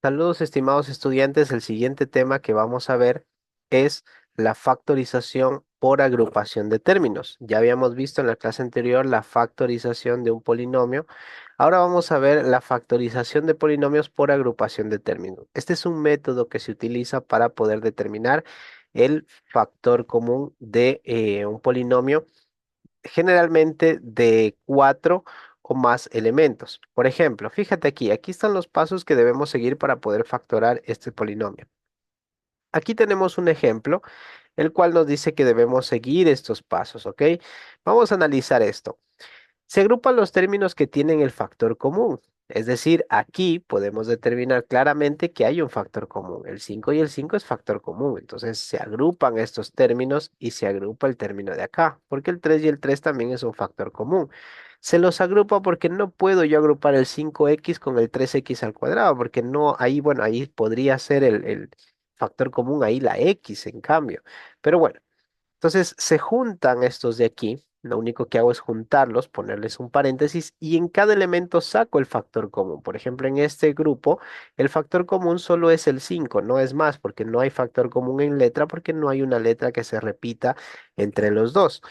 Saludos, estimados estudiantes. El siguiente tema que vamos a ver es la factorización por agrupación de términos. Ya habíamos visto en la clase anterior la factorización de un polinomio. Ahora vamos a ver la factorización de polinomios por agrupación de términos. Este es un método que se utiliza para poder determinar el factor común de un polinomio, generalmente de cuatro o más elementos. Por ejemplo, fíjate aquí están los pasos que debemos seguir para poder factorar este polinomio. Aquí tenemos un ejemplo, el cual nos dice que debemos seguir estos pasos, ¿ok? Vamos a analizar esto. Se agrupan los términos que tienen el factor común. Es decir, aquí podemos determinar claramente que hay un factor común. El 5 y el 5 es factor común. Entonces se agrupan estos términos y se agrupa el término de acá, porque el 3 y el 3 también es un factor común. Se los agrupa porque no puedo yo agrupar el 5x con el 3x al cuadrado, porque no, ahí, bueno, ahí podría ser el factor común, ahí la x en cambio. Pero bueno. Entonces se juntan estos de aquí. Lo único que hago es juntarlos, ponerles un paréntesis y en cada elemento saco el factor común. Por ejemplo, en este grupo, el factor común solo es el 5, no es más, porque no hay factor común en letra, porque no hay una letra que se repita entre los dos.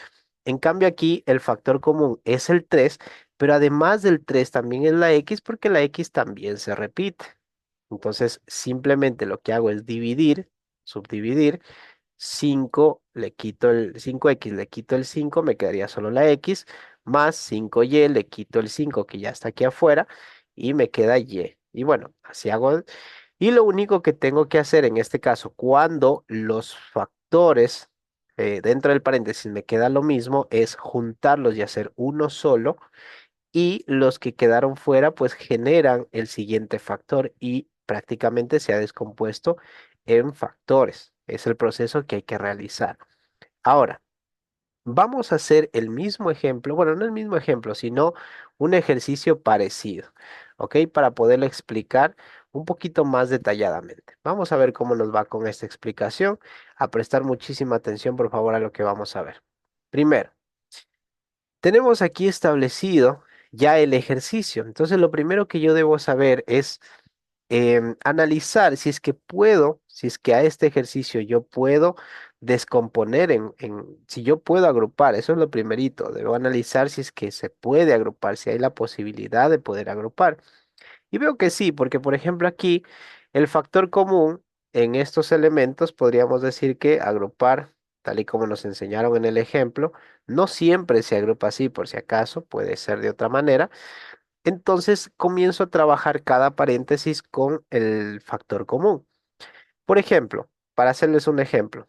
En cambio, aquí el factor común es el 3, pero además del 3 también es la x, porque la x también se repite. Entonces, simplemente lo que hago es dividir, subdividir. 5 le quito el 5x, le quito el 5, me quedaría solo la x, más 5y, le quito el 5 que ya está aquí afuera y me queda y. Y bueno, así hago. Y lo único que tengo que hacer en este caso, cuando los factores dentro del paréntesis me queda lo mismo, es juntarlos y hacer uno solo. Y los que quedaron fuera, pues generan el siguiente factor y prácticamente se ha descompuesto en factores. Es el proceso que hay que realizar. Ahora, vamos a hacer el mismo ejemplo, bueno, no el mismo ejemplo, sino un ejercicio parecido, ¿ok? Para poderlo explicar un poquito más detalladamente. Vamos a ver cómo nos va con esta explicación. A prestar muchísima atención, por favor, a lo que vamos a ver. Primero, tenemos aquí establecido ya el ejercicio. Entonces, lo primero que yo debo saber es analizar si es que puedo, si es que a este ejercicio yo puedo descomponer si yo puedo agrupar. Eso es lo primerito. Debo analizar si es que se puede agrupar, si hay la posibilidad de poder agrupar. Y veo que sí, porque por ejemplo aquí el factor común en estos elementos podríamos decir que agrupar, tal y como nos enseñaron en el ejemplo, no siempre se agrupa así, por si acaso, puede ser de otra manera. Entonces comienzo a trabajar cada paréntesis con el factor común. Por ejemplo, para hacerles un ejemplo,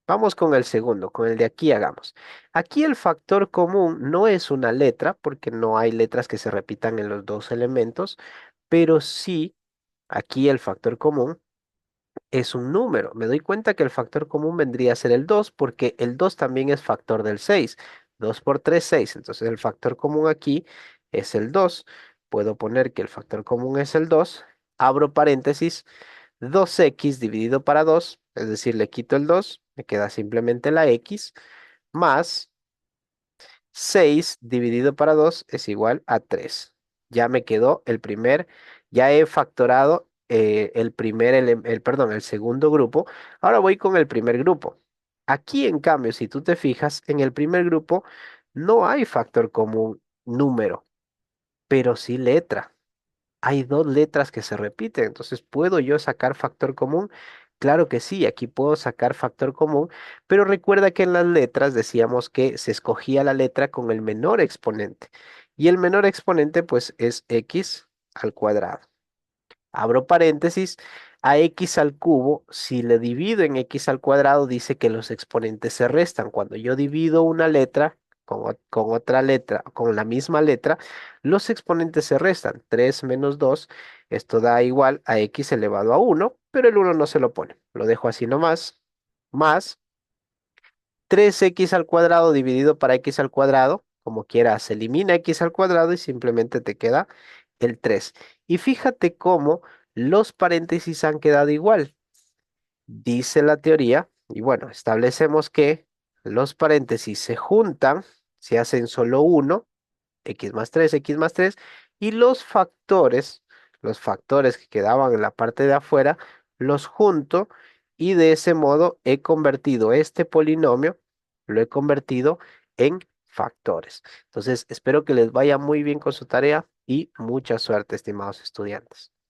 vamos con el segundo, con el de aquí hagamos. Aquí el factor común no es una letra, porque no hay letras que se repitan en los dos elementos, pero sí, aquí el factor común es un número. Me doy cuenta que el factor común vendría a ser el 2 porque el 2 también es factor del 6. 2 por 3, 6. Entonces el factor común aquí es el 2. Puedo poner que el factor común es el 2. Abro paréntesis. 2x dividido para 2, es decir, le quito el 2, me queda simplemente la x, más 6 dividido para 2 es igual a 3. Ya me quedó ya he factorado el segundo grupo. Ahora voy con el primer grupo. Aquí, en cambio, si tú te fijas, en el primer grupo no hay factor común número, pero sí letra. Hay dos letras que se repiten, entonces ¿puedo yo sacar factor común? Claro que sí, aquí puedo sacar factor común, pero recuerda que en las letras decíamos que se escogía la letra con el menor exponente y el menor exponente pues es x al cuadrado. Abro paréntesis, a x al cubo, si le divido en x al cuadrado, dice que los exponentes se restan. Cuando yo divido una letra con otra letra, con la misma letra, los exponentes se restan. 3 menos 2, esto da igual a x elevado a 1, pero el 1 no se lo pone. Lo dejo así nomás, más 3x al cuadrado dividido para x al cuadrado, como quiera, se elimina x al cuadrado y simplemente te queda el 3. Y fíjate cómo los paréntesis han quedado igual. Dice la teoría, y bueno, establecemos que los paréntesis se juntan, se hacen solo uno, x más 3, y los factores los factores que quedaban en la parte de afuera, los junto y de ese modo he convertido este polinomio, lo he convertido en factores. Entonces, espero que les vaya muy bien con su tarea y mucha suerte, estimados estudiantes.